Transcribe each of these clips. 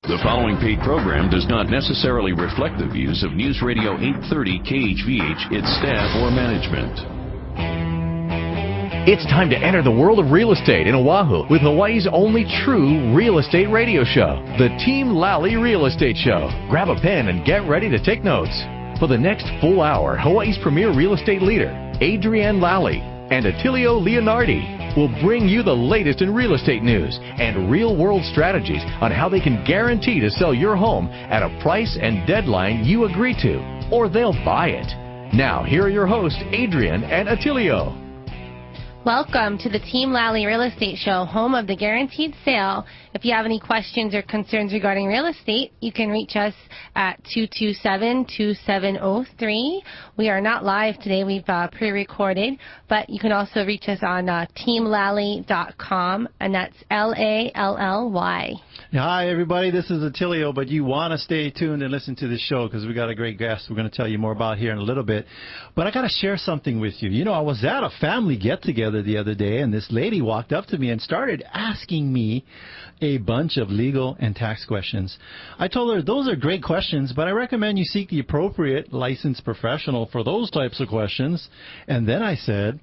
The following paid program does not necessarily reflect the views of News Radio 830 KHVH, its staff, or management. It's time to enter the world of real estate in Oahu with Hawaii's only true real estate radio show, the Team Lally Real Estate Show. Grab a pen and get ready to take notes. For the next full hour, Hawaii's premier real estate leader, ADRIENNE LALLY, and ATTILIO Leonardi will bring you the latest in real estate news and real-world strategies on how they can guarantee to sell your home at a price and deadline you agree to, or they'll buy it. Now, here are your hosts, Adrienne and Attilio. Welcome to the Team Lally Real Estate Show, home of the guaranteed sale. If you have any questions or concerns regarding real estate, you can reach us at 227-2703. We are not live today. We've pre-recorded, but you can also reach us on teamlally.com, and that's Lally. Hi, everybody. This is Attilio, but you want to stay tuned and listen to this show because we got a great guest we're going to tell you more about here in a little bit. But I got to share something with you. You know, I was at a family get-together the other day, and this lady walked up to me and started asking me a bunch of legal and tax questions. I told her, those are great questions, but I recommend you seek the appropriate licensed professional for those types of questions. And then I said,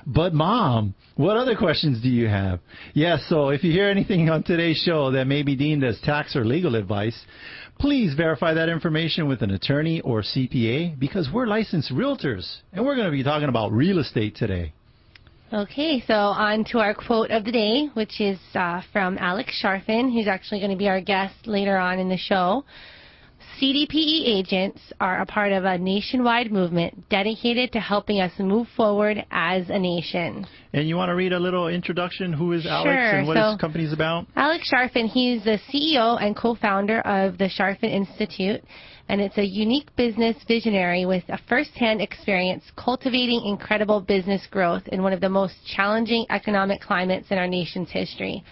but Mom, what other questions do you have? Yes, so if you hear anything on today's show that may be deemed as tax or legal advice, please verify that information with an attorney or CPA, because we're licensed realtors, and we're going to be talking about real estate today. Okay, so on to our quote of the day, which is from Alex Charfen, who's actually going to be our guest later on in the show. CDPE agents are a part of a nationwide movement dedicated to helping us move forward as a nation. And you want to read a little introduction? Who is Alex and what his company's about? Alex Charfen, he's the CEO and co-founder of the Charfen Institute, and it's a unique business visionary with a first-hand experience cultivating incredible business growth in one of the most challenging economic climates in our nation's history.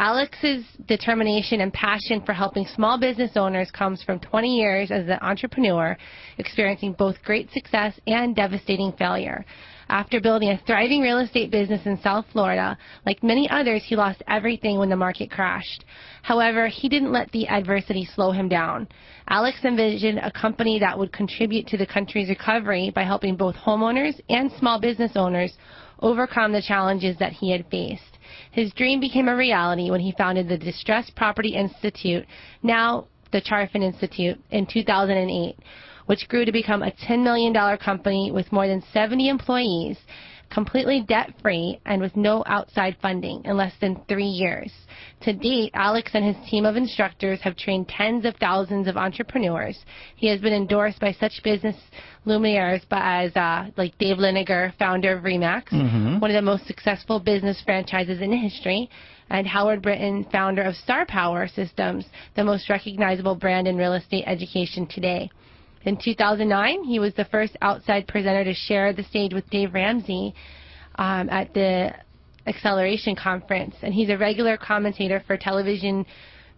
Alex's determination and passion for helping small business owners comes from 20 years as an entrepreneur, experiencing both great success and devastating failure. After building a thriving real estate business in South Florida, like many others, he lost everything when the market crashed. However, he didn't let the adversity slow him down. Alex envisioned a company that would contribute to the country's recovery by helping both homeowners and small business owners overcome the challenges that he had faced. His dream became a reality when he founded the Distressed Property Institute, now the Charfen Institute, in 2008, which grew to become a $10 million company with more than 70 employees, completely debt-free and with no outside funding in less than 3 years. To date, Alex and his team of instructors have trained tens of thousands of entrepreneurs. He has been endorsed by such business luminaires as like Dave Liniger, founder of RE/MAX, one of the most successful business franchises in history, and Howard Britton, founder of Star Power Systems, the most recognizable brand in real estate education today. In 2009, he was the first outside presenter to share the stage with Dave Ramsey at the Acceleration Conference, and he's a regular commentator for television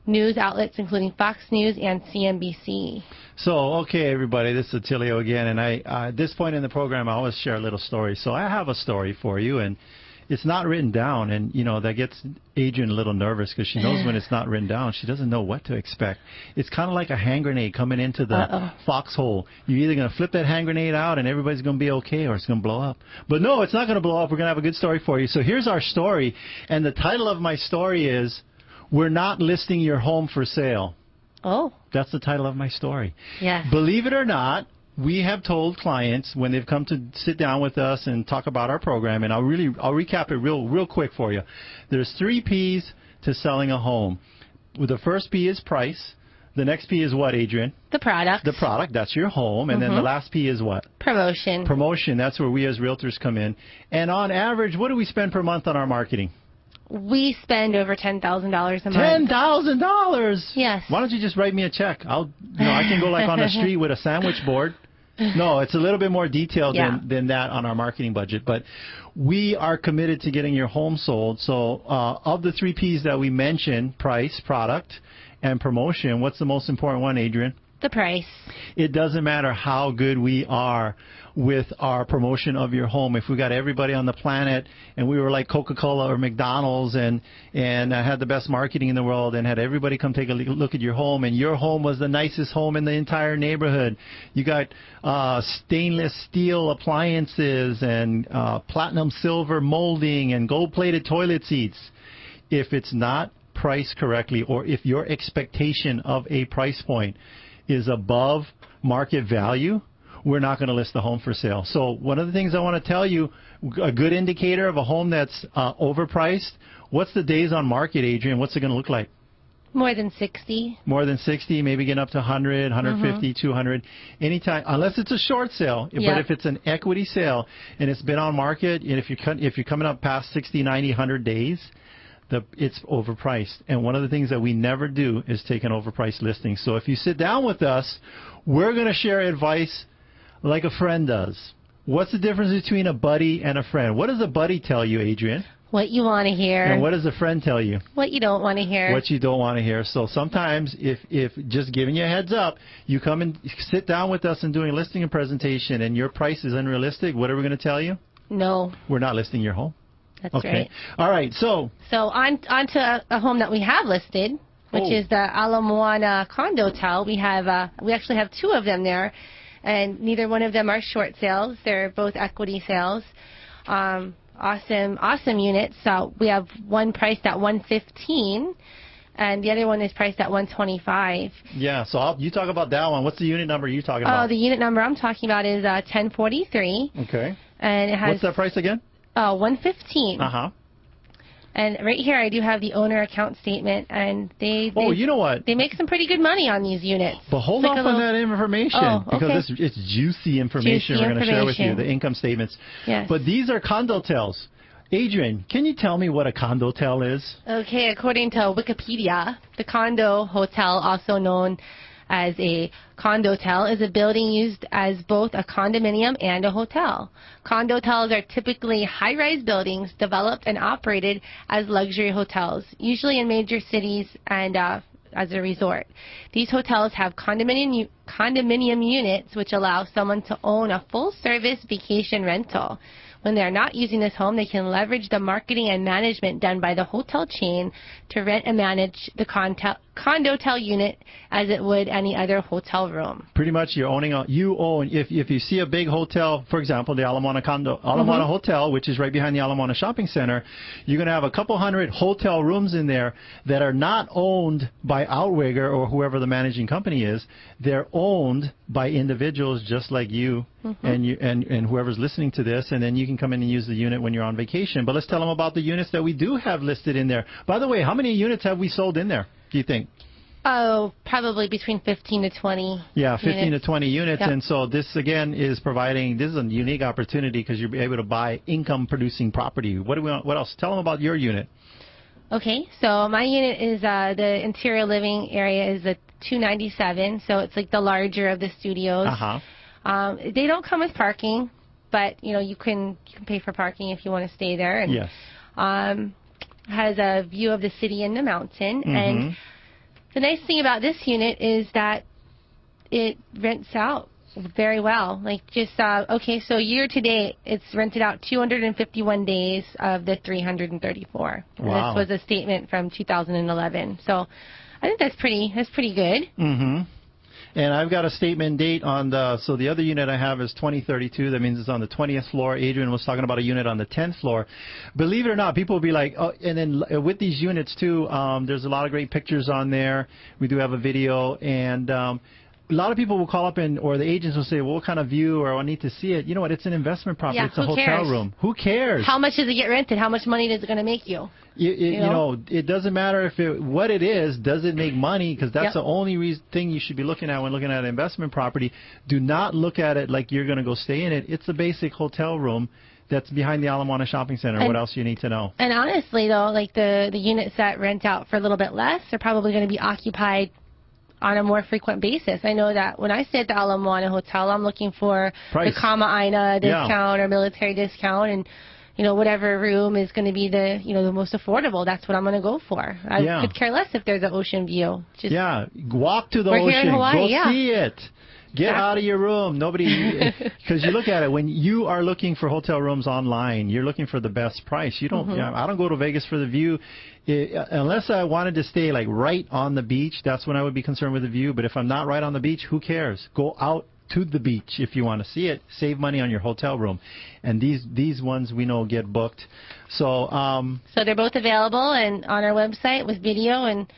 news outlets including Fox News and CNBC. So, okay, everybody, this is Attilio again, and at this point in the program, I always share a little story. So I have a story for you, and it's not written down, and, you know, that gets Adrienne a little nervous because she knows when it's not written down, she doesn't know what to expect. It's kind of like a hand grenade coming into the foxhole. You're either going to flip that hand grenade out and everybody's going to be okay, or it's going to blow up. But no, it's not going to blow up. We're going to have a good story for you. So here's our story, and the title of my story is, We're Not Listing Your Home for Sale. Oh. That's the title of my story. Yes. Believe it or not, we have told clients when they've come to sit down with us and talk about our program, and I'll recap it real quick for you. There's 3 P's to selling a home. Well, the first P is price. The next P is what, Adrienne? The product. The product, that's your home. And then the last P is what? Promotion. Promotion, that's where we as realtors come in. And on average, what do we spend per month on our marketing? We spend over $10,000 a month. $10,000? Yes. Why don't you just write me a check? I can go like on the street with a sandwich board. No, it's a little bit more detailed than that on our marketing budget. But we are committed to getting your home sold. So of the 3 P's that we mentioned, price, product, and promotion, what's the most important one, Adrienne? The price. It doesn't matter how good we are with our promotion of your home. If we got everybody on the planet and we were like Coca-Cola or McDonald's and had the best marketing in the world and had everybody come take a look at your home, and your home was the nicest home in the entire neighborhood. You got stainless steel appliances and platinum silver molding and gold-plated toilet seats. If it's not priced correctly, or if your expectation of a price point is above market value, we're not going to list the home for sale. So one of the things I want to tell you, a good indicator of a home that's overpriced, what's the days on market, Adrienne? What's it going to look like? More than 60. More than 60, maybe getting up to 100, 150, 200. Anytime, unless it's a short sale. Yep. But if it's an equity sale and it's been on market, and if you're coming up past 60, 90, 100 days, it's overpriced. And one of the things that we never do is take an overpriced listing. So if you sit down with us, we're going to share advice like a friend does. What's the difference between a buddy and a friend? What does a buddy tell you, Adrienne? What you want to hear. And what does a friend tell you? What you don't want to hear. What you don't want to hear. So sometimes, if just giving you a heads up, you come and sit down with us and doing a listing and presentation, and your price is unrealistic, what are we going to tell you? No. We're not listing your home. That's right. All right. So on to a home that we have listed, which is the Ala Moana Condotel. We actually have two of them there, and neither one of them are short sales. They're both equity sales. Awesome units. So we have one priced at $115, and the other one is priced at $125. Yeah. So you talk about that one. What's the unit number you're talking about? Oh, the unit number I'm talking about is 1043. Okay. And it has. What's that price again? Oh, $115. Uh-huh. And right here I do have the owner account statement, and they you know what? They make some pretty good money on these units. But hold off on that information, because it's juicy information we're going to share with you, the income statements. Yes. But these are condotels. Adrienne, can you tell me what a condotel is? Okay, according to Wikipedia, the condo hotel, also known as a condotel, is a building used as both a condominium and a hotel. Condotels are typically high-rise buildings developed and operated as luxury hotels, usually in major cities and as a resort. These hotels have condominium units, which allow someone to own a full-service vacation rental. When they are not using this home, they can leverage the marketing and management done by the hotel chain to rent and manage the condotel unit as it would any other hotel room. Pretty much you own, if you see a big hotel, for example, the Ala Moana Hotel, which is right behind the Ala Moana Shopping Center, you're going to have a couple hundred hotel rooms in there that are not owned by Outrigger or whoever the managing company is. They're owned by individuals just like you and whoever's listening to this, and then you can come in and use the unit when you're on vacation. But let's tell them about the units that we do have listed in there. By the way, how many units have we sold in there, do you think? Oh, probably between 15 to 20. Yeah, 15 units. to 20 units. Yep. And so this, again, is a unique opportunity because you'll be able to buy income-producing property. What else? Tell them about your unit. Okay, so my unit is the interior living area is a 297, so it's like the larger of the studios. They don't come with parking, but you can pay for parking if you want to stay there. And, yes. Has a view of the city and the mountain. And the nice thing about this unit is that it rents out very well. Like so year to date, it's rented out 251 days of the 334. Wow. This was a statement from 2011. So I think that's pretty good. And I've got a statement date on the other unit I have is 2032. That means it's on the 20th floor. Adrienne was talking about a unit on the 10th floor. Believe it or not, people will be like, oh, and then with these units too, there's a lot of great pictures on there. We do have a video, and a lot of people will call up or the agents will say, well, what kind of view, or I need to see it. You know what? It's an investment property. Yeah, it's a hotel room. Who cares? How much does it get rented? How much money is it going to make you? It doesn't matter what it is. Does it make money? Because that's the only thing you should be looking at when looking at an investment property. Do not look at it like you're going to go stay in it. It's a basic hotel room that's behind the Ala Moana Shopping Center. What else you need to know? And honestly, though, like the units that rent out for a little bit less are probably going to be occupied on a more frequent basis. I know that when I stay at the Ala Moana Hotel, I'm looking for the Kama Aina discount or military discount, and whatever room is going to be the the most affordable. That's what I'm going to go for. I could care less if there's an ocean view. Just, walk to the we're ocean. Here in Hawaii, go see it. Get out of your room. Nobody, because you look at it, when you are looking for hotel rooms online, you're looking for the best price. You don't. I don't go to Vegas for the view, unless I wanted to stay like right on the beach. That's when I would be concerned with the view. But if I'm not right on the beach, who cares? Go out to the beach if you want to see it. Save money on your hotel room, and these ones we know get booked. So they're both available and on our website with video. And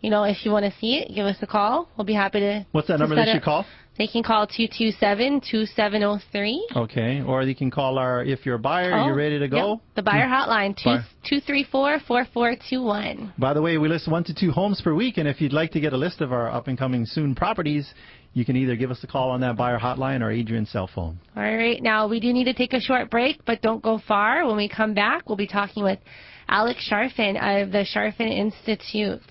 if you want to see it, give us a call. We'll be happy to. What's that number they should call? They can call 227-2703. Okay, or you can call if you're a buyer, you're ready to go. Yep. The buyer hotline, 234-4421. By the way, we list 1 to 2 homes per week, and if you'd like to get a list of our up-and-coming soon properties, you can either give us a call on that buyer hotline or Adrienne's cell phone. All right, now we do need to take a short break, but don't go far. When we come back, we'll be talking with Alex Charfen of the Charfen Institute.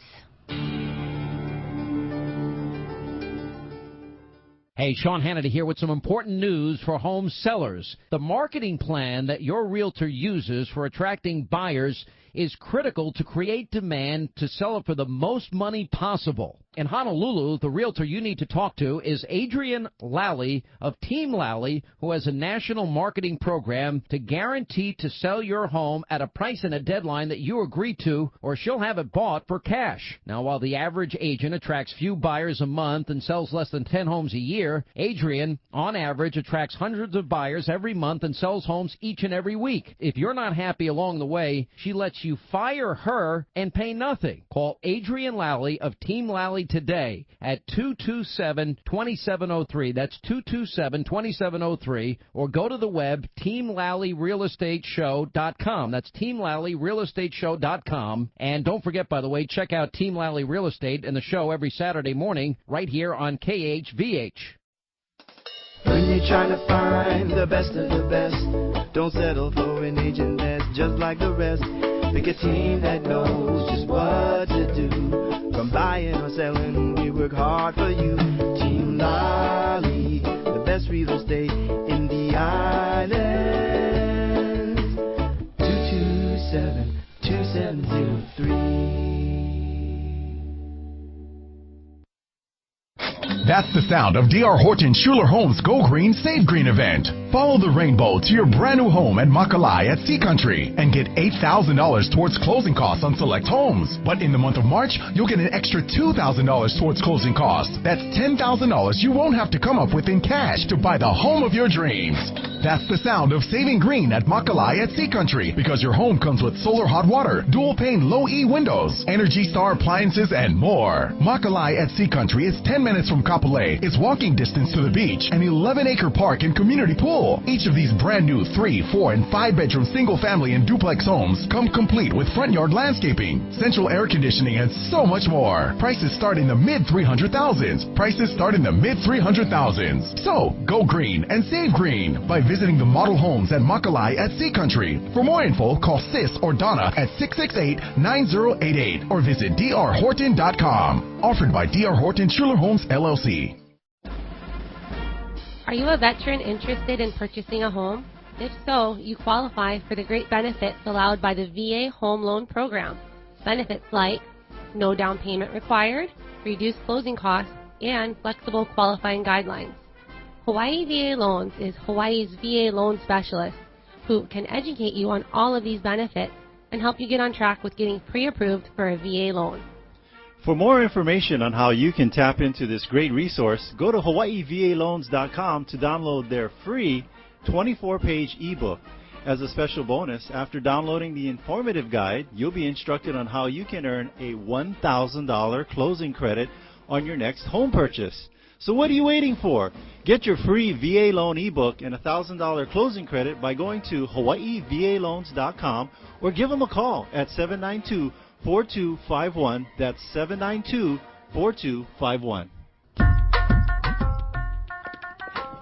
Hey, Sean Hannity here with some important news for home sellers. The marketing plan that your realtor uses for attracting buyers is critical to create demand to sell it for the most money possible. In Honolulu, the realtor you need to talk to is ADRIENNE LALLY of Team Lally, who has a national marketing program to guarantee to sell your home at a price and a deadline that you agree to, or she'll have it bought for cash. Now, while the average agent attracts few buyers a month and sells less than 10 homes a year, Adrienne, on average, attracts hundreds of buyers every month and sells homes each and every week. If you're not happy along the way, she lets you fire her and pay nothing. Call Adrienne Lally of Team Lally today at 227-2703. That's 227-2703. Or go to the web, teamlallyrealestateshow.com. That's teamlallyrealestateshow.com. And don't forget, by the way, check out Team Lally Real Estate and the show every Saturday morning right here on KHVH. When you're trying to find the best of the best, don't settle for an agent that's just like the rest. Pick a team that knows just what to do. From buying or selling, we work hard for you. Team Lally, the best real estate in the islands. 227-2703. That's the sound of D.R. Horton Schuler Homes Go Green Save Green event. Follow the rainbow to your brand new home at Makalai at Sea Country and get $8,000 towards closing costs on select homes. But in the month of March, you'll get an extra $2,000 towards closing costs. That's $10,000 you won't have to come up with in cash to buy the home of your dreams. That's the sound of saving green at Makalai at Sea Country, because your home comes with solar hot water, dual pane low E windows, Energy Star appliances, and more. Makalai at Sea Country is 10 minutes from Kapolei. It's walking distance to the beach, an 11-acre park and community pool. Each of these brand new 3, 4, and 5-bedroom single-family and duplex homes come complete with front yard landscaping, central air conditioning, and so much more. Prices start in the mid-300,000s. Prices start in the mid-300,000s. So go green and save green by visiting the model homes at Makalai at Sea Country. For more info, call Sis or Donna at 668-9088 or visit drhorton.com. Offered by D.R. Horton Schuler Homes, LLC. Are you a veteran interested in purchasing a home? If so, you qualify for the great benefits allowed by the VA Home Loan Program. Benefits like no down payment required, reduced closing costs, and flexible qualifying guidelines. Hawaii VA Loans is Hawaii's VA loan specialist who can educate you on all of these benefits and help you get on track with getting pre-approved for a VA loan. For more information on how you can tap into this great resource, go to hawaiivaloans.com to download their free 24-page ebook. As a special bonus, after downloading the informative guide, you'll be instructed on how you can earn a $1,000 closing credit on your next home purchase. So what are you waiting for? Get your free VA loan ebook and a $1,000 closing credit by going to hawaiivaloans.com or give them a call at 792-4251. That's 792-4251.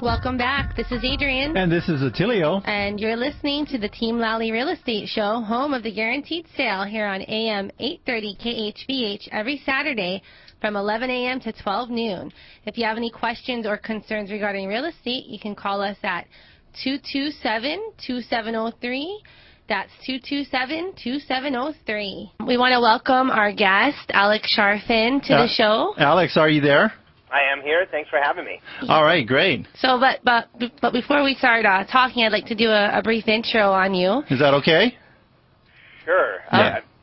Welcome back. This is Adrienne. And this is Attilio. And you're listening to the Team Lally Real Estate Show, home of the guaranteed sale, here on AM 830 KHVH every Saturday from 11 a.m. to 12 noon. If you have any questions or concerns regarding real estate, you can call us at 227-2703. That's 227-2703. We want to welcome our guest, Alex Charfen, to the show. Alex, are you there? I am here. Thanks for having me. All right, great. So, but before we start talking, I'd like to do a brief intro on you. Is that okay? Sure.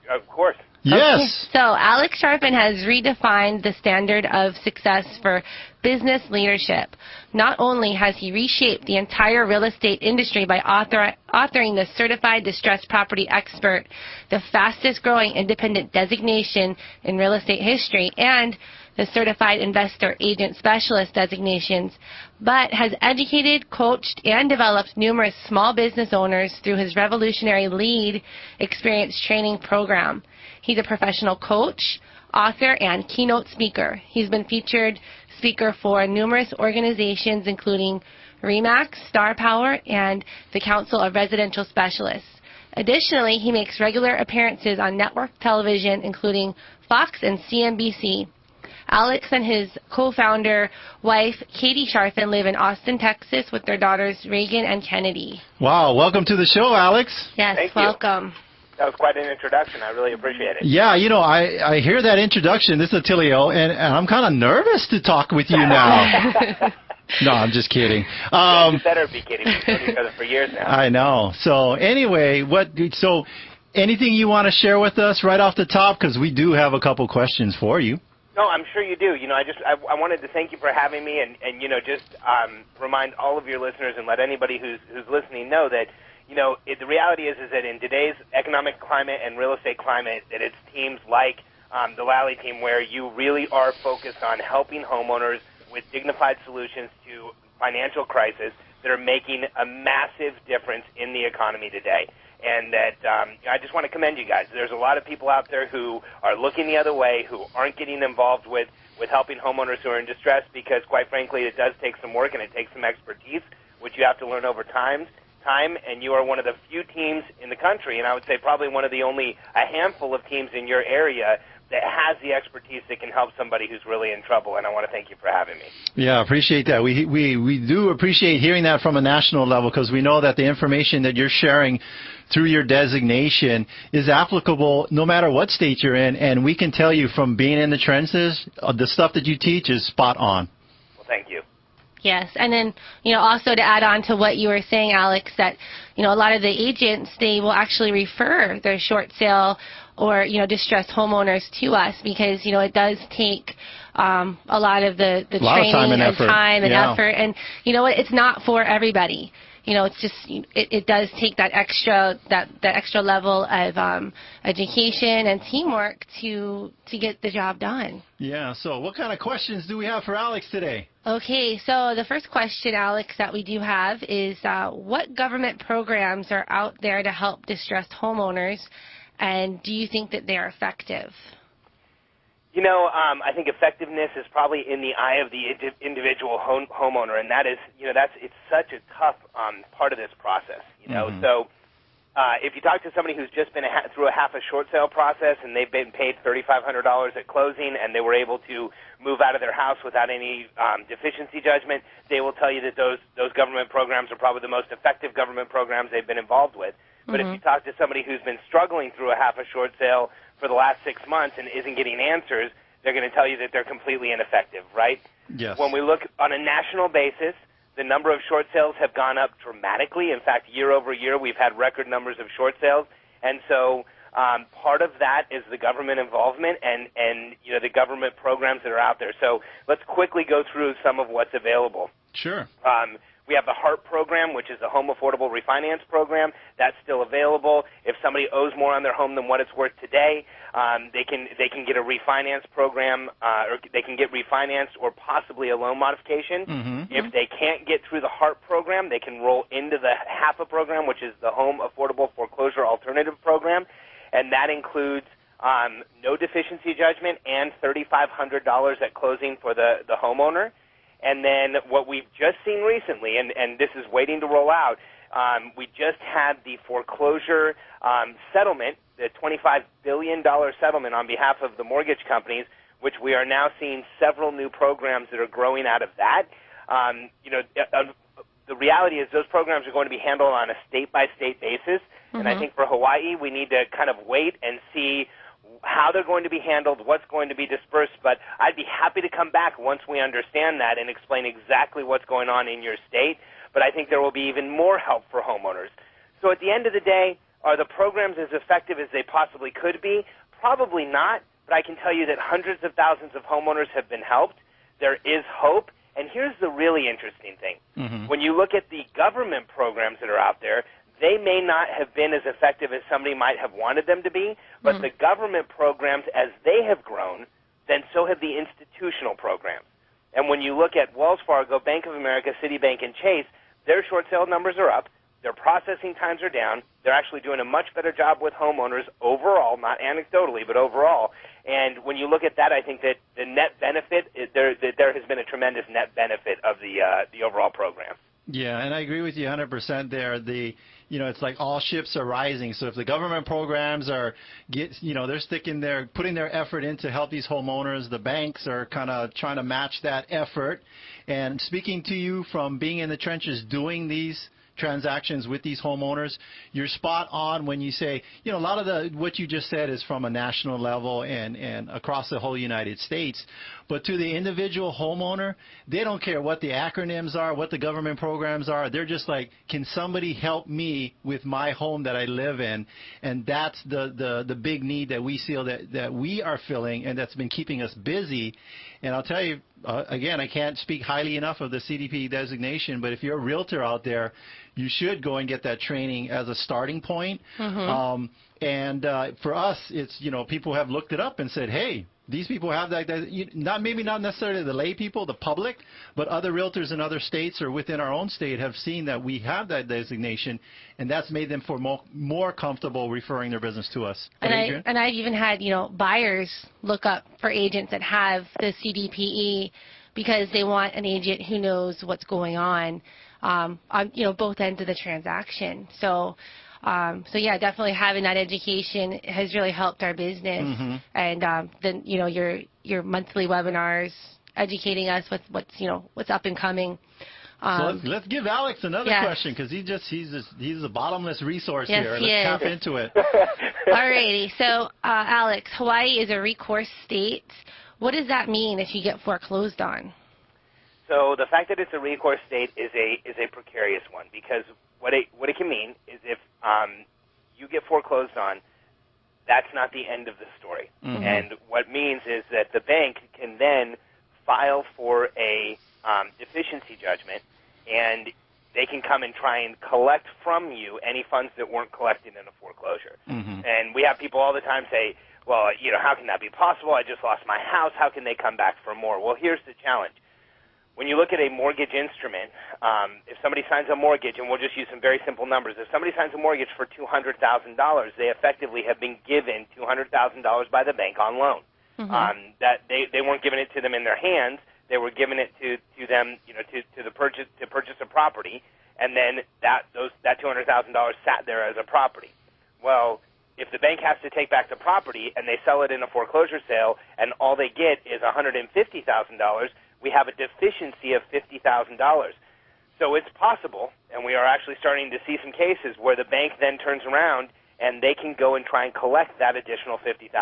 Of course. Yes. Okay. So Alex Charfen has redefined the standard of success for business leadership. Not only has he reshaped the entire real estate industry by authoring the Certified Distressed Property Expert, the fastest growing independent designation in real estate history, and the Certified Investor Agent Specialist designations, but has educated, coached, and developed numerous small business owners through his revolutionary LEAD Experience Training Program. He's a professional coach, author, and keynote speaker. He's been featured speaker for numerous organizations, including RE/MAX, Star Power, and the Council of Residential Specialists. Additionally, he makes regular appearances on network television, including Fox and CNBC. Alex and his co-founder wife, Katie Charfen, live in Austin, Texas, with their daughters, Reagan and Kennedy. Wow, welcome to the show, Alex. Yes, Thank you. welcome. That was quite an introduction. I really appreciate it. Yeah, you know, I hear that introduction. This is Attilio, and I'm kind of nervous to talk with you now. No, I'm just kidding. You better be kidding. We've known each other for years now. I know. So anyway, so anything you want to share with us right off the top? Because we do have a couple questions for you. No, I'm sure you do. You know, I wanted to thank you for having me, and you know, just remind all of your listeners and let anybody who's listening know that, you know, the reality is that in today's economic climate and real estate climate, that it's teams like the Lally team where you really are focused on helping homeowners with dignified solutions to financial crisis that are making a massive difference in the economy today. And that I just want to commend you guys. There's a lot of people out there who are looking the other way, who aren't getting involved with helping homeowners who are in distress because, quite frankly, it does take some work and it takes some expertise, which you have to learn over time, and you are one of the few teams in the country, and I would say probably one of the only a handful of teams in your area that has the expertise that can help somebody who's really in trouble, and I want to thank you for having me. Yeah, I appreciate that. We do appreciate hearing that from a national level because we know that the information that you're sharing through your designation is applicable no matter what state you're in, and we can tell you from being in the trenches, the stuff that you teach is spot on. Well, thank you. Yes, and then, you know, also to add on to what you were saying, Alex, that, you know, a lot of the agents, they will actually refer their short sale or, you know, distressed homeowners to us because, you know, it does take a lot of the training and time and effort. And, you know what, it's not for everybody. You know, it's just, it does take that extra level of education and teamwork to get the job done. Yeah, so what kind of questions do we have for Alex today? Okay, so the first question, Alex, that we do have is what government programs are out there to help distressed homeowners, and do you think that they are effective? You know, I think effectiveness is probably in the eye of the individual homeowner, and that is, you know, it's such a tough part of this process. You know, so if you talk to somebody who's just been through a half a short sale process and they've been paid $3,500 at closing and they were able to move out of their house without any deficiency judgment, they will tell you that those government programs are probably the most effective government programs they've been involved with. But if you talk to somebody who's been struggling through a half a short sale for the last 6 months and isn't getting answers, they're going to tell you that they're completely ineffective, right? Yes. When we look on a national basis, the number of short sales have gone up dramatically. In fact, year over year, we've had record numbers of short sales. And so part of that is the government involvement and you know, the government programs that are out there. So let's quickly go through some of what's available. Sure. We have the HARP program, which is the Home Affordable Refinance Program. That's still available. If somebody owes more on their home than what it's worth today, they can get a refinance program, or they can get refinanced or possibly a loan modification. If they can't get through the HARP program, they can roll into the HAPA program, which is the Home Affordable Foreclosure Alternative Program, and that includes no deficiency judgment and $3,500 at closing for the homeowner. And then what we've just seen recently, and this is waiting to roll out, we just had the foreclosure settlement, the $25 billion settlement on behalf of the mortgage companies, which we are now seeing several new programs that are growing out of that. You know, the reality is those programs are going to be handled on a state-by-state basis, and I think for Hawaii we need to kind of wait and see how they're going to be handled, what's going to be dispersed, but I'd be happy to come back once we understand that and explain exactly what's going on in your state, but I think there will be even more help for homeowners. So at the end of the day, are the programs as effective as they possibly could be? Probably not, but I can tell you that hundreds of thousands of homeowners have been helped. There is hope, and here's the really interesting thing. When you look at the government programs that are out there, they may not have been as effective as somebody might have wanted them to be, but the government programs, as they have grown, then so have the institutional programs. And when you look at Wells Fargo, Bank of America, Citibank, and Chase, their short sale numbers are up, their processing times are down, they're actually doing a much better job with homeowners overall, not anecdotally, but overall. And when you look at that, I think that the net benefit, there has been a tremendous net benefit of the overall program. Yeah, and I agree with you 100% there. It's like all ships are rising. So if the government programs are, they're putting their effort in to help these homeowners, the banks are kind of trying to match that effort. And speaking to you from being in the trenches doing these transactions with these homeowners, you're spot on when you say, a lot of what you just said is from a national level and across the whole United States. But to the individual homeowner, they don't care what the acronyms are, what the government programs are. They're just like, can somebody help me with my home that I live in? And that's the big need that we feel that we are filling, and that's been keeping us busy. And I'll tell you, again, I can't speak highly enough of the CDPE designation, but if you're a realtor out there, you should go and get that training as a starting point. And for us, it's, people have looked it up and said, hey, these people have that, maybe not necessarily the lay people, the public, but other realtors in other states or within our own state have seen that we have that designation, and that's made them more comfortable referring their business to us. And I've even had, buyers look up for agents that have the CDPE because they want an agent who knows what's going on both ends of the transaction. So yeah, definitely having that education has really helped our business. And then your monthly webinars educating us with what's up and coming. So let's give Alex another question, because he's a bottomless resource here. Let's tap into it. Alrighty. So Alex, Hawaii is a recourse state. What does that mean if you get foreclosed on? So the fact that it's a recourse state is a precarious one, because what it can mean is if you get foreclosed on, that's not the end of the story. And what it means is that the bank can then file for a deficiency judgment, and they can come and try and collect from you any funds that weren't collected in a foreclosure. And we have people all the time say, well, how can that be possible? I just lost my house. How can they come back for more? Well, here's the challenge. When you look at a mortgage instrument, if somebody signs a mortgage, and we'll just use some very simple numbers, if somebody signs a mortgage for $200,000, they effectively have been given $200,000 by the bank on loan. That they weren't giving it to them in their hands; they were giving it to them, to purchase a property, and then that $200,000 sat there as a property. Well, if the bank has to take back the property and they sell it in a foreclosure sale, and all they get is $150,000. We have a deficiency of $50,000. So it's possible, and we are actually starting to see some cases where the bank then turns around and they can go and try and collect that additional $50,000.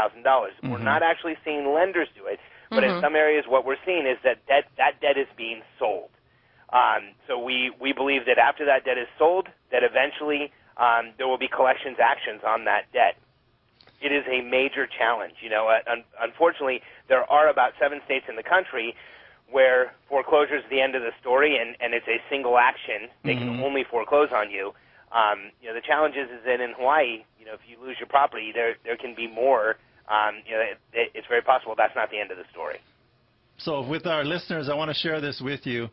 We're not actually seeing lenders do it, but in some areas what we're seeing is that debt is being sold. So we believe that after that debt is sold, that eventually there will be collections actions on that debt. It is a major challenge. Unfortunately, there are about 7 states in the country where foreclosure is the end of the story, and it's a single action. They can only foreclose on you. The challenge is that in Hawaii, if you lose your property, there can be more. It's very possible that's not the end of the story. So with our listeners, I want to share this with you.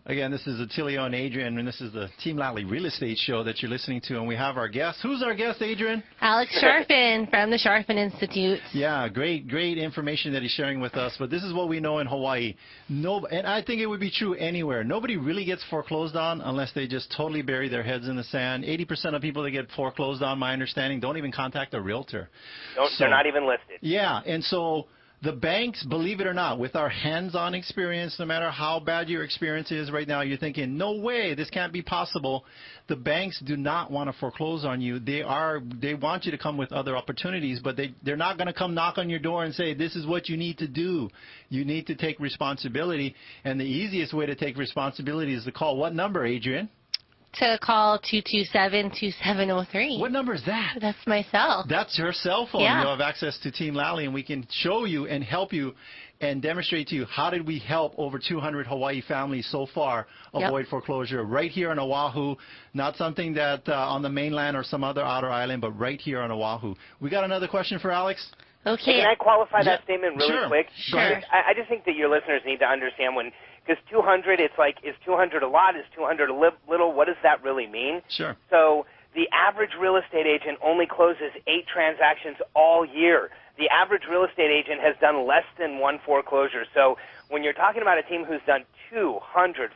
Again, this is Attilio and Adrienne, and this is the Team Lally Real Estate Show that you're listening to, and we have our guest. Who's our guest, Adrienne? Alex Charfen from the Charfen Institute. Yeah, great information that he's sharing with us, but this is what we know in Hawaii. And I think it would be true anywhere. Nobody really gets foreclosed on unless they just totally bury their heads in the sand. 80% of people that get foreclosed on, my understanding, don't even contact a realtor. They're not even listed. Yeah, and so The banks, believe it or not, with our hands-on experience, no matter how bad your experience is right now, you're thinking, no way, this can't be possible. The banks do not want to foreclose on you. They want you to come with other opportunities, but they're not going to come knock on your door and say, this is what you need to do. You need to take responsibility, and the easiest way to take responsibility is to call what number, Adrienne? To call 227-2703. What number is that? That's my cell. That's your cell phone. Yeah. You have access to Team Lally, and we can show you and help you and demonstrate to you how did we help over 200 Hawaii families so far avoid foreclosure right here on Oahu, not something that on the mainland or some other outer island, but right here on Oahu. We got another question for Alex? Okay. Can I qualify that statement really quick? Sure. I just think that your listeners need to understand because 200, it's like, is 200 a lot? Is 200 a little? What does that really mean? Sure. So the average real estate agent only closes 8 transactions all year. The average real estate agent has done less than 1 foreclosure. So when you're talking about a team who's done 200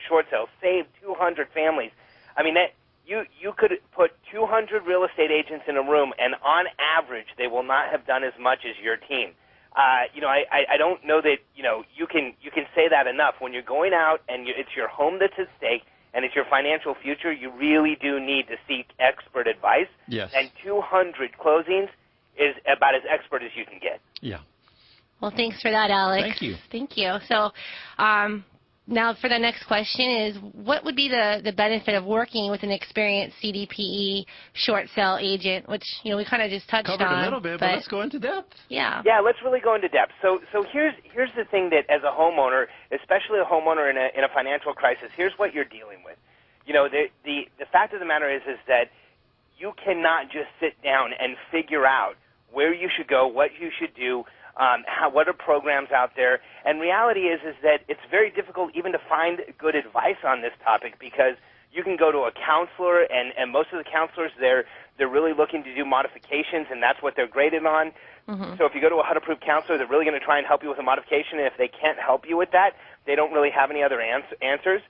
short sales, saved 200 families, I mean, you could put 200 real estate agents in a room, and on average, they will not have done as much as your team. I don't know that you can say that enough. When you're going out and it's your home that's at stake and it's your financial future, you really do need to seek expert advice. Yes. And 200 closings is about as expert as you can get. Yeah. Well, thanks for that, Alex. Thank you. Thank you. So now for the next question is, what would be the benefit of working with an experienced CDPE short sale agent, which, we kind of just touched on. Covered a little bit, but let's go into depth. Yeah. Yeah, let's really go into depth. So here's the thing that as a homeowner, especially a homeowner in a financial crisis, here's what you're dealing with. The fact of the matter is that you cannot just sit down and figure out where you should go, what you should do, what are programs out there. And reality is that it's very difficult even to find good advice on this topic, because you can go to a counselor, and most of the counselors, they're really looking to do modifications, and that's what they're graded on. Mm-hmm. So if you go to a HUD-approved counselor, they're really going to try and help you with a modification, and if they can't help you with that, they don't really have any other answers.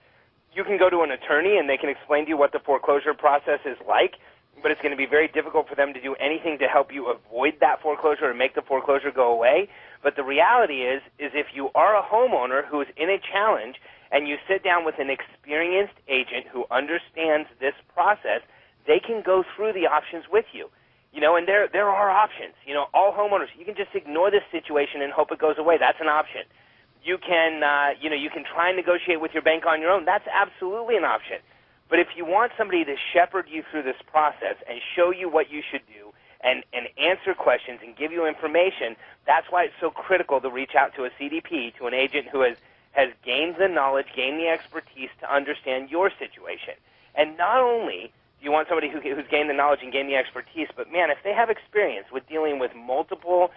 You can go to an attorney, and they can explain to you what the foreclosure process is like, but it's going to be very difficult for them to do anything to help you avoid that foreclosure or make the foreclosure go away. But the reality is if you are a homeowner who is in a challenge and you sit down with an experienced agent who understands this process, they can go through the options with you. And there are options. All homeowners, you can just ignore this situation and hope it goes away. That's an option. You can, you can try and negotiate with your bank on your own. That's absolutely an option. But if you want somebody to shepherd you through this process and show you what you should do and answer questions and give you information, that's why it's so critical to reach out to a CDP, to an agent who has gained the knowledge, gained the expertise to understand your situation. And not only do you want somebody who's gained the knowledge and gained the expertise, but, man, if they have experience with dealing with multiple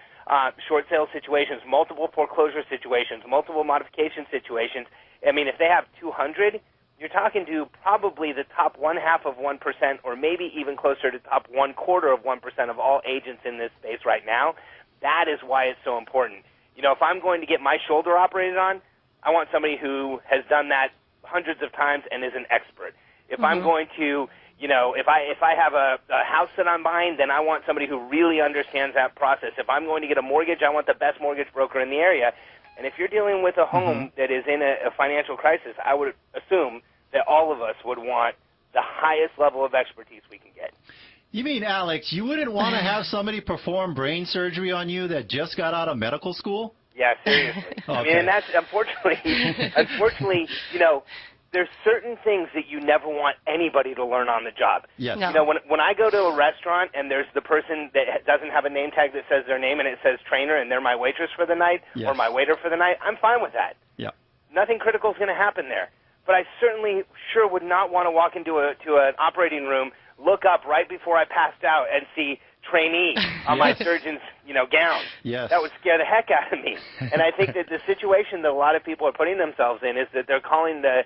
short sale situations, multiple foreclosure situations, multiple modification situations, I mean, if they have 200, you're talking to probably the top 0.5% of 1%, or maybe even closer to top 1/4 of 1% of all agents in this space right now. That is why it's so important. If I'm going to get my shoulder operated on, I want somebody who has done that hundreds of times and is an expert. If I'm going to, if I have a house that I'm buying, then I want somebody who really understands that process. If I'm going to get a mortgage, I want the best mortgage broker in the area. And if you're dealing with a home that is in a financial crisis, I would assume that all of us would want the highest level of expertise we can get. You mean, Alex, you wouldn't want to have somebody perform brain surgery on you that just got out of medical school? Yeah, seriously. Okay. I mean, and that's unfortunately, there's certain things that you never want anybody to learn on the job. Yes. No. When I go to a restaurant and there's the person that doesn't have a name tag that says their name and it says trainer and they're my waitress for the night or my waiter for the night, I'm fine with that. Yeah. Nothing critical is going to happen there. But I certainly would not want to walk into an operating room, look up right before I passed out, and see trainee on my surgeon's gown. Yes. That would scare the heck out of me. And I think that the situation that a lot of people are putting themselves in is that they're calling the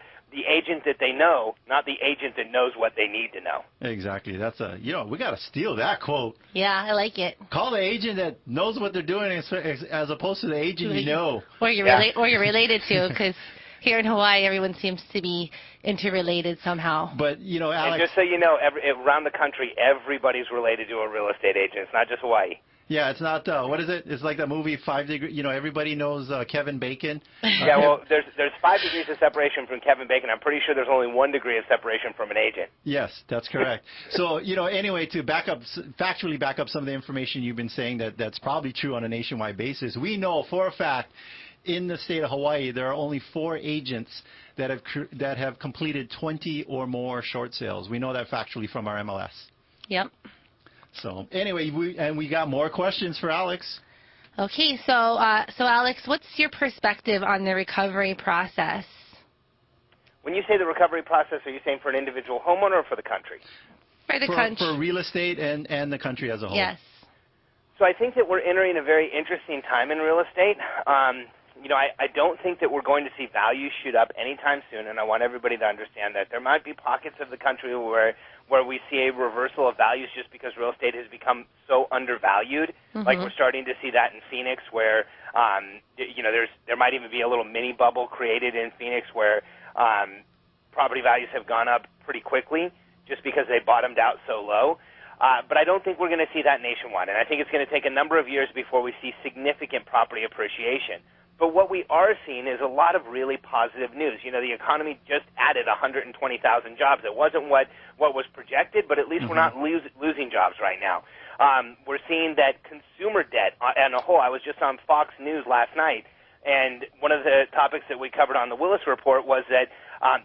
agent that they know, not the agent that knows what they need to know. Exactly. That's we got to steal that quote. Yeah, I like it. Call the agent that knows what they're doing as opposed to the agent you know. Or you're related to, because here in Hawaii, everyone seems to be interrelated somehow. But, Alex... And just so you know, around the country, everybody's related to a real estate agent. It's not just Hawaii. Yeah, it's not, what is it? It's like the movie 5 Degrees, you know, everybody knows Kevin Bacon. Yeah, well, there's 5 degrees of separation from Kevin Bacon. I'm pretty sure there's only 1 degree of separation from an agent. Yes, that's correct. So, you know, anyway, to factually back up some of the information you've been saying that's probably true on a nationwide basis, we know for a fact in the state of Hawaii there are only 4 agents that have completed 20 or more short sales. We know that factually from our MLS. Yep. So anyway, we got more questions for Alex. Okay, so Alex, what's your perspective on the recovery process? When you say the recovery process, are you saying for an individual homeowner or for the country? For the country. For real estate and the country as a whole. Yes. So I think that we're entering a very interesting time in real estate. You know, I don't think that we're going to see values shoot up anytime soon, and I want everybody to understand that. There might be pockets of the country where we see a reversal of values just because real estate has become so undervalued. Like we're starting to see that in Phoenix where, you know, there might even be a little mini bubble created in Phoenix where property values have gone up pretty quickly just because they bottomed out so low. But I don't think we're going to see that nationwide, and I think it's going to take a number of years before we see significant property appreciation. But what we are seeing is a lot of really positive news. You know, the economy just added 120,000 jobs. It wasn't what was projected, but at least we're not losing jobs right now. We're seeing that consumer debt on a whole. I was just on Fox News last night, and one of the topics that we covered on the Willis Report was that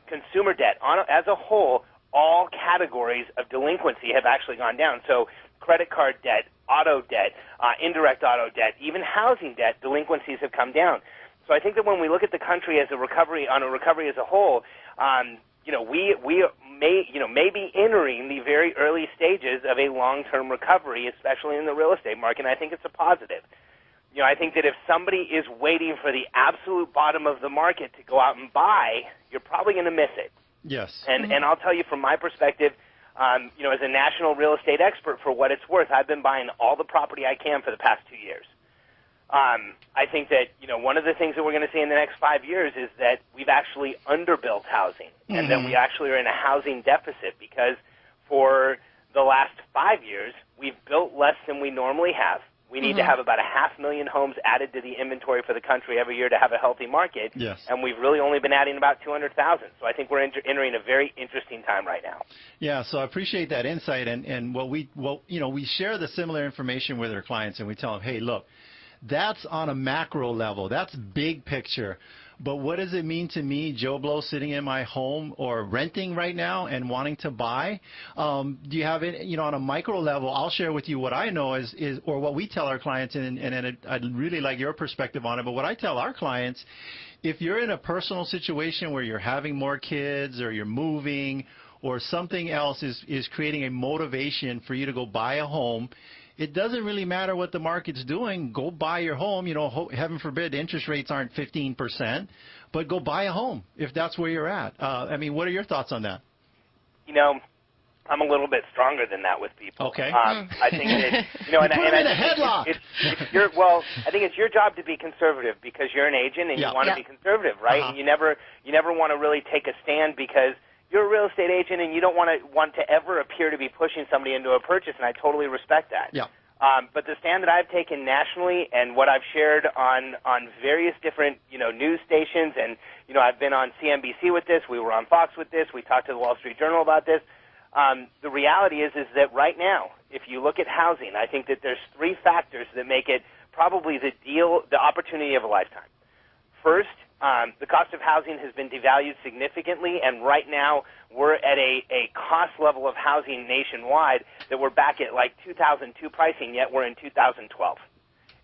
consumer debt as a whole, all categories of delinquency have actually gone down. So credit card debt, auto debt, indirect auto debt, even housing debt, delinquencies have come down. So I think that when we look at the country as a recovery as a whole, you know, we may be entering the very early stages of a long-term recovery, especially in the real estate market, and I think it's a positive. You know, I think that if somebody is waiting for the absolute bottom of the market to go out and buy, you're probably going to miss it. Yes. And I'll tell you from my perspective, you know, as a national real estate expert, for what it's worth, I've been buying all the property I can for the past 2 years. I think that, you know, one of the things that we're going to see in the next 5 years is that we've actually underbuilt housing and that we actually are in a housing deficit because for the last 5 years, we've built less than we normally have. We need to have about 500,000 homes added to the inventory for the country every year to have a healthy market. Yes. And we've really only been adding about 200,000. So I think we're entering a very interesting time right now. Yeah, so I appreciate that insight. And you know, we share the similar information with our clients, and we tell them, hey, look, that's on a macro level. That's big picture. But what does it mean to me, Joe Blow, sitting in my home or renting right now and wanting to buy? Do you have it, you know, on a micro level? I'll share with you what I know is or what we tell our clients, and I'd really like your perspective on it. But what I tell our clients, if you're in a personal situation where you're having more kids or you're moving or something else is creating a motivation for you to go buy a home, it doesn't really matter what the market's doing. Go buy your home. You know, heaven forbid interest rates aren't 15%, but go buy a home if that's where you're at. I mean, what are your thoughts on that? You know, I'm a little bit stronger than that with people. Okay. I think that, you know, and a headlock. I think it's your job to be conservative because you're an agent and you want to be conservative, right? And you never want to really take a stand because you're a real estate agent and you don't want to ever appear to be pushing somebody into a purchase, and I totally respect that. Yeah. But the stand that I've taken nationally and what I've shared on various different, you know, news stations, and, you know, I've been on CNBC with this, we were on Fox with this, we talked to the Wall Street Journal about this. The reality is that right now, if you look at housing, I think that there's 3 factors that make it probably the opportunity of a lifetime. First, the cost of housing has been devalued significantly, and right now we're at a cost level of housing nationwide that we're back at like 2002 pricing, yet we're in 2012.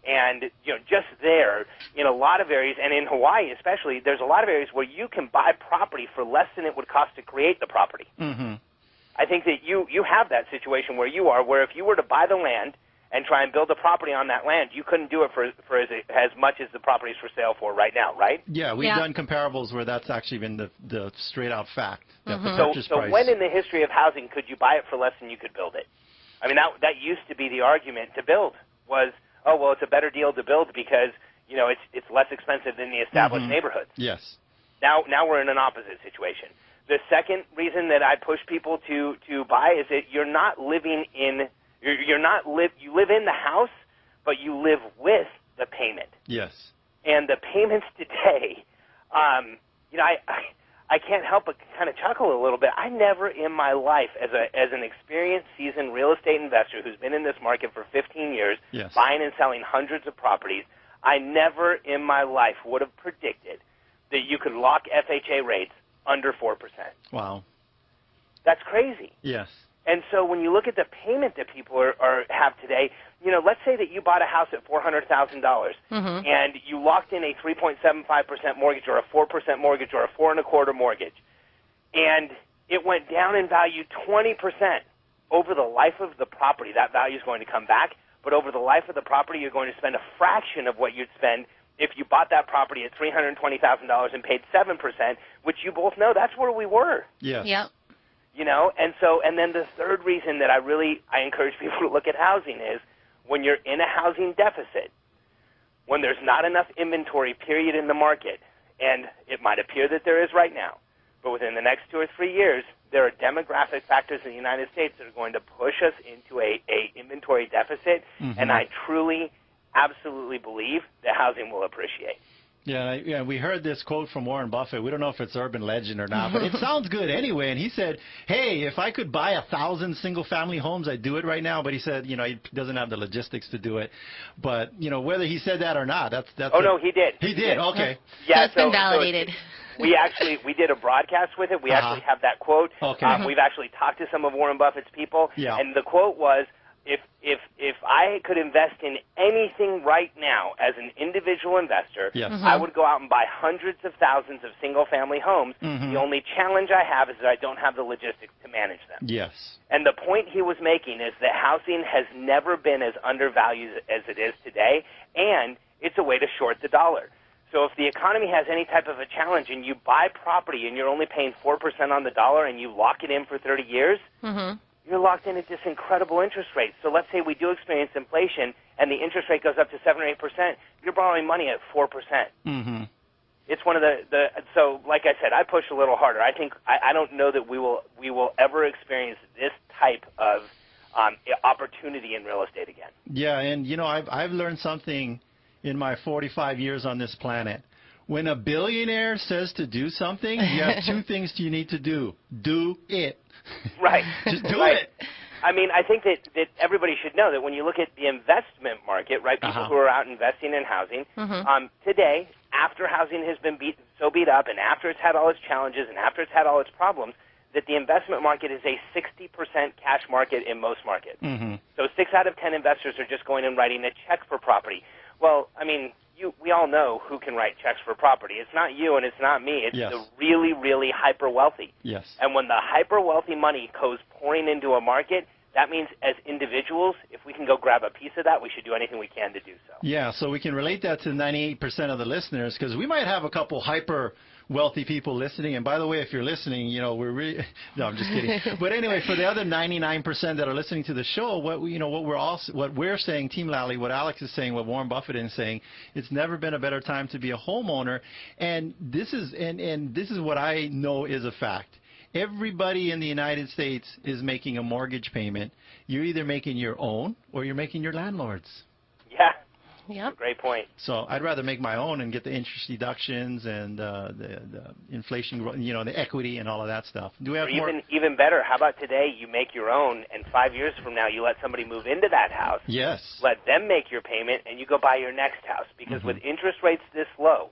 And, you know, just there, in a lot of areas, and in Hawaii especially, there's a lot of areas where you can buy property for less than it would cost to create the property. I think that you have that situation where you are, where if you were to buy the land and try and build a property on that land, you couldn't do it for as much as the property is for sale for right now, right? Yeah, we've done comparables where that's actually been the straight-out fact. That the purchase price. So when in the history of housing could you buy it for less than you could build it? I mean, that used to be the argument to build was, oh, well, it's a better deal to build because, you know, it's less expensive than the established neighborhoods. Yes. Now we're in an opposite situation. The second reason that I push people to buy is that you're not living in you live in the house, but you live with the payment. Yes. And the payments today, you know, I can't help but kind of chuckle a little bit. I never in my life, as an experienced, seasoned real estate investor who's been in this market for 15 years, yes. buying and selling hundreds of properties, I never in my life would have predicted that you could lock FHA rates under 4%. Wow. That's crazy. Yes. And so when you look at the payment that people have today, you know, let's say that you bought a house at $400,000 and you locked in a 3.75% mortgage or a 4% mortgage or a 4.25% mortgage, and it went down in value 20%. Over the life of the property, that value is going to come back, but over the life of the property, you're going to spend a fraction of what you'd spend if you bought that property at $320,000 and paid 7%, which you both know that's where we were. Yes. Yep. You know, and then the third reason that I encourage people to look at housing is when you're in a housing deficit, when there's not enough inventory, period, in the market, and it might appear that there is right now, but within the next 2 or 3 years, there are demographic factors in the United States that are going to push us into a inventory deficit, and I truly, absolutely believe that housing will appreciate. Yeah, we heard this quote from Warren Buffett. We don't know if it's urban legend or not, but it sounds good anyway. And he said, hey, if I could buy 1,000 single-family homes, I'd do it right now. But he said, you know, he doesn't have the logistics to do it. But, you know, whether he said that or not, that's Oh, no, he did. He did, okay. Yeah, so it's been validated. We did a broadcast with it. We actually have that quote. Okay. We've actually talked to some of Warren Buffett's people. Yeah. And the quote was, if I could invest in anything right now as an individual investor, yes. I would go out and buy hundreds of thousands of single-family homes. The only challenge I have is that I don't have the logistics to manage them. Yes. And the point he was making is that housing has never been as undervalued as it is today, and it's a way to short the dollar. So if the economy has any type of a challenge and you buy property and you're only paying 4% on the dollar and you lock it in for 30 years, you're locked in at this incredible interest rate. So let's say we do experience inflation and the interest rate goes up to 7 or 8%, you're borrowing money at 4%. It's one of the so like I said, I push a little harder. I think I don't know that we will ever experience this type of opportunity in real estate again. Yeah, and you know, I've learned something in my 45 years on this planet. When a billionaire says to do something, you have two things you need to do. Do it. Right. Just do it. I mean, I think that everybody should know that when you look at the investment market, right, people who are out investing in housing, today, after housing has been beat up and after it's had all its challenges and after it's had all its problems, that the investment market is a 60% cash market in most markets. So 6 out of 10 investors are just going and writing a check for property. Well, I mean, we all know who can write checks for property. It's not you and it's not me. It's the really, really hyper-wealthy. Yes. And when the hyper-wealthy money goes pouring into a market, that means as individuals, if we can go grab a piece of that, we should do anything we can to do so. Yeah, so we can relate that to 98% of the listeners because we might have a couple hyper-wealthy people listening. And by the way, if you're listening, you know, we're really – no, I'm just kidding. But anyway, for the other 99% that are listening to the show, what we're saying, Team Lally, what Alex is saying, what Warren Buffett is saying, it's never been a better time to be a homeowner. And this is what I know is a fact. Everybody in the United States is making a mortgage payment. You're either making your own or you're making your landlord's. Yeah. Yep. Great point. So I'd rather make my own and get the interest deductions and the inflation, you know, the equity and all of that stuff. Do we have more? Even better, how about today you make your own and 5 years from now you let somebody move into that house. Yes. Let them make your payment and you go buy your next house because with interest rates this low,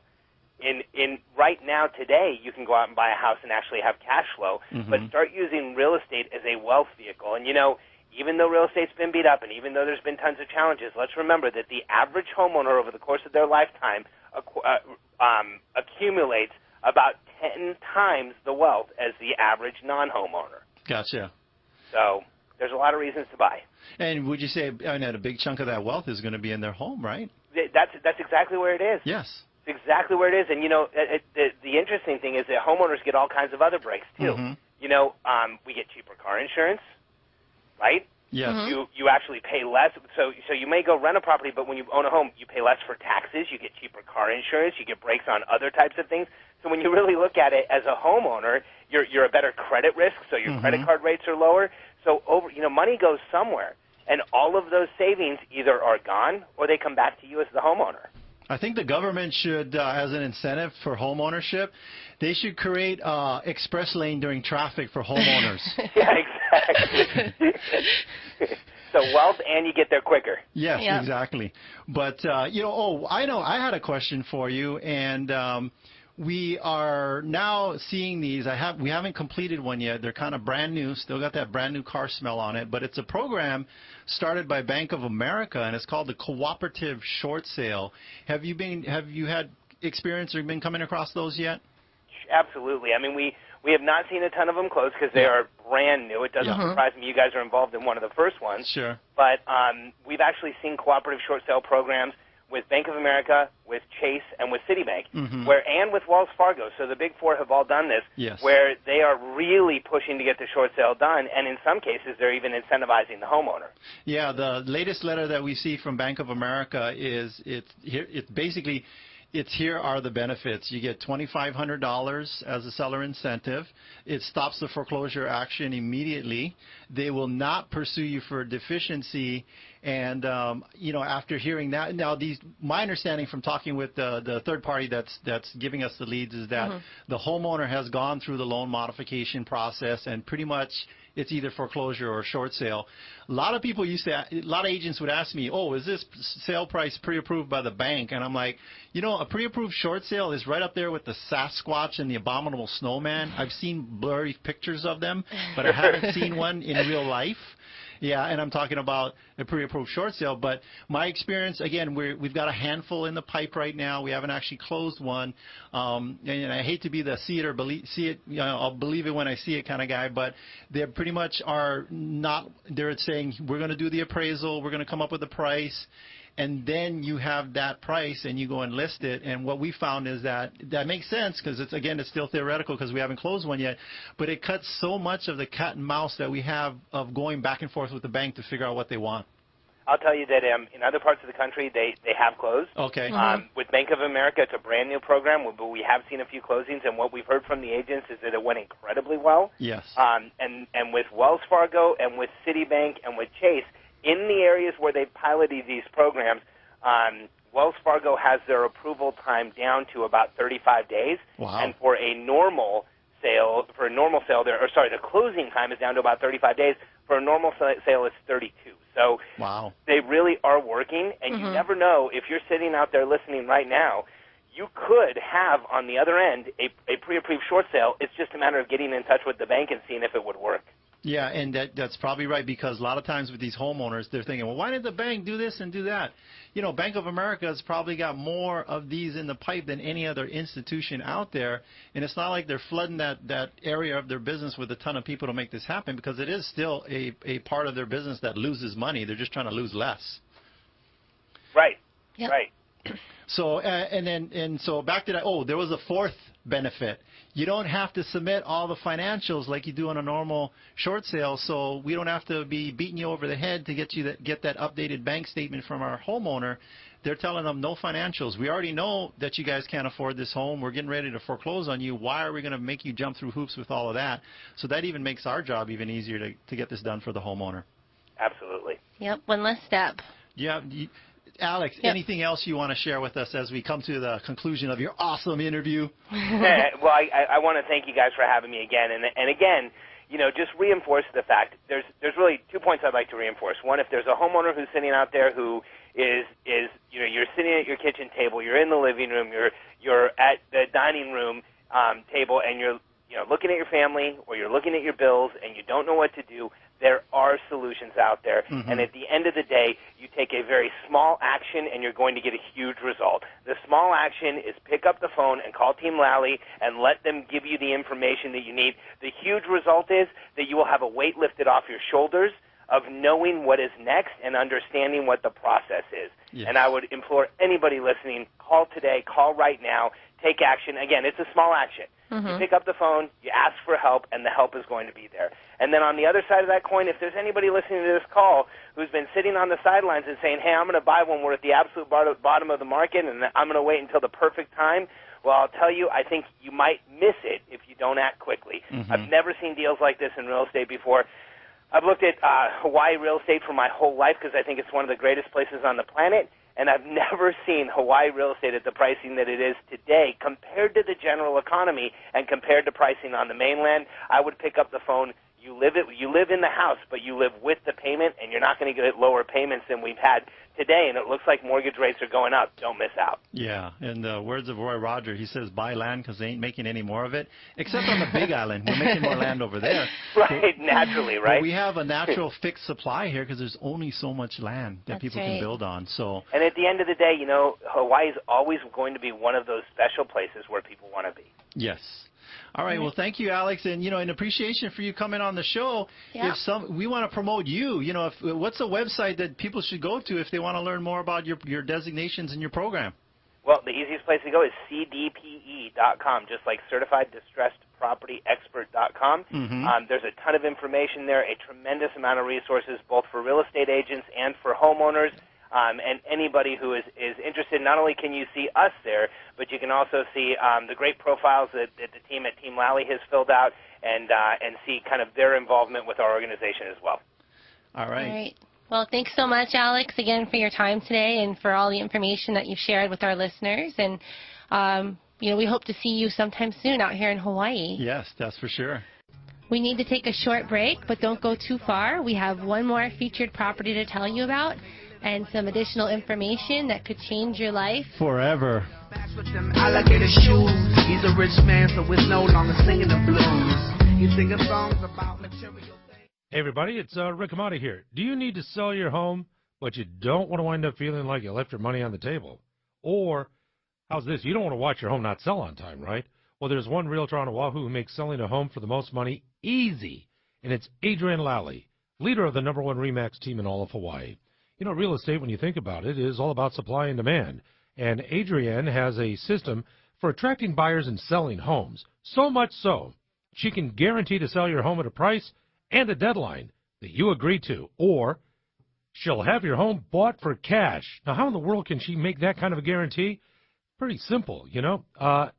in right now today you can go out and buy a house and actually have cash flow, but start using real estate as a wealth vehicle. And you know, even though real estate's been beat up and even though there's been tons of challenges, let's remember that the average homeowner over the course of their lifetime accumulates about 10 times the wealth as the average non-homeowner. Gotcha. So there's a lot of reasons to buy. And would you say a big chunk of that wealth is going to be in their home, right? That's exactly where it is. Yes. It's exactly where it is. And, you know, the interesting thing is that homeowners get all kinds of other breaks, too. You know, we get cheaper car insurance, right? Yes. You actually pay less. So you may go rent a property, but when you own a home, you pay less for taxes. You get cheaper car insurance. You get breaks on other types of things. So when you really look at it as a homeowner, you're a better credit risk, so your credit card rates are lower. So money goes somewhere. and all of those savings either are gone or they come back to you as the homeowner. I think the government should, as an incentive for home ownership, they should create express lane during traffic for homeowners. Yeah, exactly. So wealth, and you get there quicker. Yes, exactly. But, you know, I had a question for you, and we are now seeing these. We haven't completed one yet. They're kind of brand new, still got that brand new car smell on it, but it's a program started by Bank of America, and it's called the Cooperative Short Sale. Have you had experience or been coming across those yet? Absolutely. I mean, we have not seen a ton of them close because they are brand new. It doesn't surprise me you guys are involved in one of the first ones. Sure. But we've actually seen cooperative short sale programs with Bank of America, with Chase, and with Citibank, and with Wells Fargo. So the big four have all done this, where they are really pushing to get the short sale done, and in some cases they're even incentivizing the homeowner. Yeah, the latest letter that we see from Bank of America is here are the benefits. You get $2,500 as a seller incentive. It stops the foreclosure action immediately. They will not pursue you for a deficiency. And, you know, after hearing that, now my understanding from talking with the third party that's giving us the leads is that the homeowner has gone through the loan modification process, and pretty much it's either foreclosure or short sale. A lot of agents would ask me, oh, is this sale price pre-approved by the bank? And I'm like, you know, a pre-approved short sale is right up there with the Sasquatch and the Abominable Snowman. I've seen blurry pictures of them, but I haven't seen one in real life. Yeah, and I'm talking about a pre-approved short sale. But my experience, again, we've got a handful in the pipe right now. We haven't actually closed one. And I hate to be the see it, you know, I'll believe it when I see it kind of guy, but they pretty much are not. They're saying we're going to do the appraisal, we're going to come up with a price, and then you have that price and you go and list it. And what we found is that makes sense because it's still theoretical because we haven't closed one yet, but it cuts so much of the cat and mouse that we have of going back and forth with the bank to figure out what they want. I'll tell you that in other parts of the country, they have closed. Okay. With Bank of America, it's a brand new program, but we have seen a few closings, and what we've heard from the agents is that it went incredibly well. Yes. And with Wells Fargo and with Citibank and with Chase, in the areas where they've piloted these programs, Wells Fargo has their approval time down to about 35 days. Wow. And for a normal sale, the closing time is down to about 35 days. For a normal sale, it's 32. So they really are working, and you never know if you're sitting out there listening right now. You could have on the other end a pre-approved short sale. It's just a matter of getting in touch with the bank and seeing if it would work. Yeah, and that's probably right, because a lot of times with these homeowners, they're thinking, well, why did the bank do this and do that? You know, Bank of America has probably got more of these in the pipe than any other institution out there, and it's not like they're flooding that area of their business with a ton of people to make this happen, because it is still a part of their business that loses money. They're just trying to lose less. Right. Yep. Right. So so back to that. Oh, there was a fourth benefit. You don't have to submit all the financials like you do on a normal short sale, so we don't have to be beating you over the head to get that updated bank statement from our homeowner. They're telling them no financials. We already know that you guys can't afford this home. We're getting ready to foreclose on you. Why are we going to make you jump through hoops with all of that? So that even makes our job even easier to get this done for the homeowner. Absolutely. Yep, one less step. Yeah. Alex, anything else you want to share with us as we come to the conclusion of your awesome interview? Well, I want to thank you guys for having me again. And again, you know, just reinforce the fact there's really 2 points I'd like to reinforce. One, if there's a homeowner who's sitting out there who is you know, you're sitting at your kitchen table, you're in the living room, you're at the dining room table, and you're looking at your family or you're looking at your bills and you don't know what to do, there are solutions out there. And at the end of the day, you take a very small action and you're going to get a huge result. The small action is pick up the phone and call Team Lally and let them give you the information that you need. The huge result is that you will have a weight lifted off your shoulders of knowing what is next and understanding what the process is. Yes. And I would implore anybody listening, call today, call right now, take action. Again, it's a small action. You pick up the phone, you ask for help, and the help is going to be there. And then on the other side of that coin, if there's anybody listening to this call who's been sitting on the sidelines and saying, hey, I'm going to buy when we're at the absolute bottom of the market and I'm going to wait until the perfect time, well, I'll tell you, I think you might miss it if you don't act quickly. I've never seen deals like this in real estate before. I've looked at Hawaii real estate for my whole life because I think it's one of the greatest places on the planet, and I've never seen Hawaii real estate at the pricing that it is today compared to the general economy and compared to pricing on the mainland. I would pick up the phone. You live in the house, but you live with the payment, and you're not going to get lower payments than we've had today, and it looks like mortgage rates are going up. Don't miss out. Yeah, in the words of Roy Roger, he says, buy land because they ain't making any more of it, except on the Big Island. We're making more land over there. Right, naturally, right? But we have a natural fixed supply here because there's only so much land that people can build on. So. And at the end of the day, Hawaii is always going to be one of those special places where people want to be. Yes. All right. Well, thank you, Alex, and in appreciation for you coming on the show. Yeah. We want to promote you. What's a website that people should go to if they want to learn more about your designations and your program? Well, the easiest place to go is CDPE.com, just like CertifiedDistressedPropertyExpert.com. Mm-hmm. There's a ton of information there, a tremendous amount of resources, both for real estate agents and for homeowners. And anybody who is interested, not only can you see us there, but you can also see the great profiles that the team at Team Lally has filled out and see kind of their involvement with our organization as well. All right. All right. Well, thanks so much, Alex, again for your time today and for all the information that you've shared with our listeners. And, we hope to see you sometime soon out here in Hawaii. Yes, that's for sure. We need to take a short break, but don't go too far. We have one more featured property to tell you about, and some additional information that could change your life forever. Alligator shoes. He's a rich man, so it's no longer singing the blues. He's singing songs about material things. Hey everybody, it's Rick Amati here. Do you need to sell your home, but you don't want to wind up feeling like you left your money on the table? Or, how's this? You don't want to watch your home not sell on time, right? Well, there's one realtor on Oahu who makes selling a home for the most money easy, and it's ADRIENNE Lally, leader of the #1 RE/MAX team in all of Hawaii. Real estate, when you think about it, is all about supply and demand. And Adrienne has a system for attracting buyers and selling homes. So much so, she can guarantee to sell your home at a price and a deadline that you agree to. Or she'll have your home bought for cash. Now, how in the world can she make that kind of a guarantee? Pretty simple,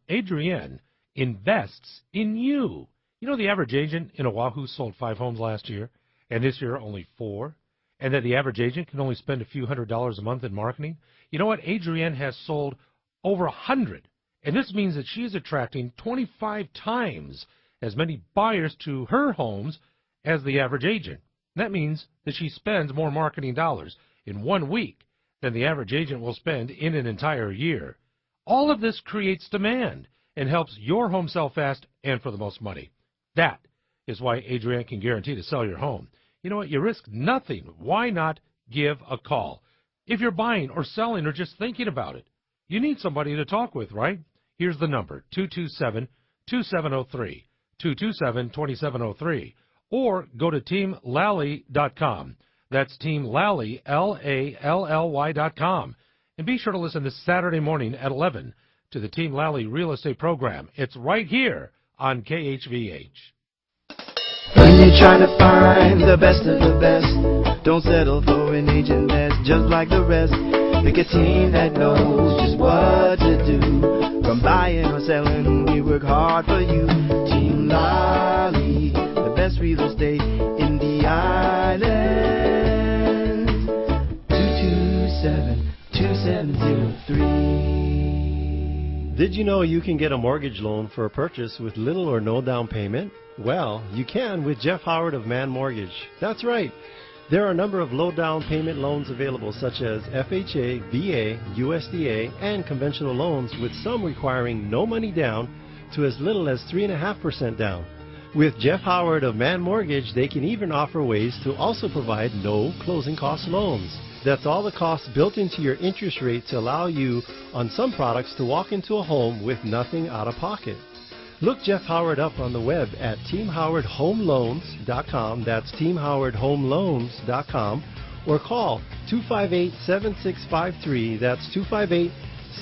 Adrienne invests in you. The average agent in Oahu sold 5 homes last year, and this year only 4. And that the average agent can only spend a few $100s a month in marketing. You know what? Adrienne has sold over 100. And this means that she is attracting 25 times as many buyers to her homes as the average agent. That means that she spends more marketing dollars in 1 week than the average agent will spend in an entire year. All of this creates demand and helps your home sell fast and for the most money. That is why Adrienne can guarantee to sell your home. You know what? You risk nothing. Why not give a call? If you're buying or selling or just thinking about it, you need somebody to talk with, right? Here's the number, 227-2703, 227-2703, or go to teamlally.com. That's teamlally, LALLY.com. And be sure to listen this Saturday morning at 11 to the Team Lally Real Estate Program. It's right here on KHVH. When you're trying to find the best of the best, don't settle for an agent that's just like the rest. Pick a team that knows just what to do. From buying or selling, we work hard for you. Team Lally, the best real estate in the island. 227-2703. Did you know you can get a mortgage loan for a purchase with little or no down payment? Well, you can with Jeff Howard of Man Mortgage. That's right. There are a number of low down payment loans available, such as FHA, VA, USDA, and conventional loans, with some requiring no money down to as little as 3.5% down. With Jeff Howard of Man Mortgage, they can even offer ways to also provide no closing cost loans. That's all the costs built into your interest rate to allow you, on some products, to walk into a home with nothing out of pocket. Look Jeff Howard up on the web at teamhowardhomeloans.com. That's teamhowardhomeloans.com. Or call 258-7653. That's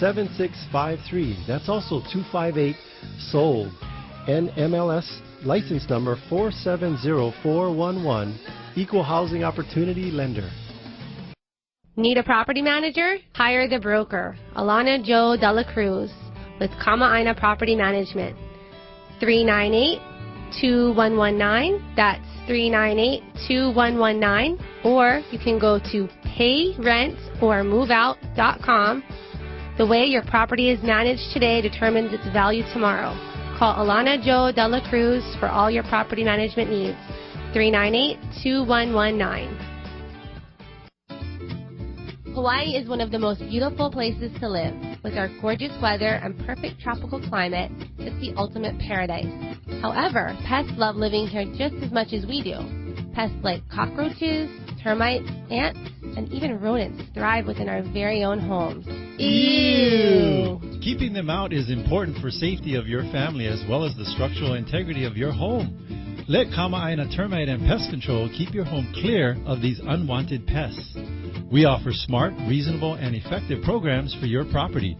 258-7653. That's also 258-SOLD. NMLS license number 470411. Equal Housing Opportunity Lender. Need a property manager? Hire the broker, Alana Jo Dela Cruz, with Kama'aina Property Management. 398 398-2119. That's 398-2119. Or you can go to payrent.or moveout.com. The way your property is managed today determines its value tomorrow. Call Alana Jo Dela Cruz for all your property management needs. 398-2119. Hawaii is one of the most beautiful places to live. With our gorgeous weather and perfect tropical climate, it's the ultimate paradise. However, pests love living here just as much as we do. Pests like cockroaches, termites, ants, and even rodents thrive within our very own homes. Ew! Keeping them out is important for safety of your family as well as the structural integrity of your home. Let Kama'aina Termite and Pest Control keep your home clear of these unwanted pests. We offer smart, reasonable, and effective programs for your property.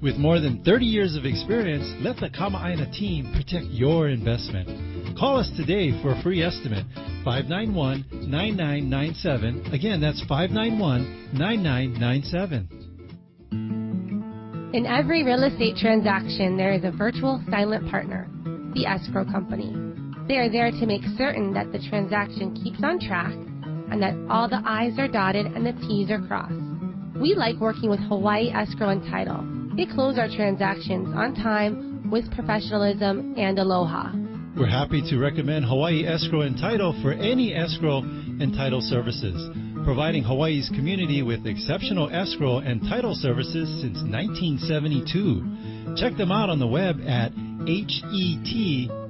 With more than 30 years of experience, let the Kama'aina team protect your investment. Call us today for a free estimate, 591-9997. Again, that's 591-9997. In every real estate transaction, there is a virtual silent partner, the escrow company. They are there to make certain that the transaction keeps on track and that all the I's are dotted and the T's are crossed. We like working with Hawaii Escrow and Title. They close our transactions on time with professionalism and aloha. We're happy to recommend Hawaii Escrow and Title for any escrow and title services, providing Hawaii's community with exceptional escrow and title services since 1972. Check them out on the web at hetinc.com.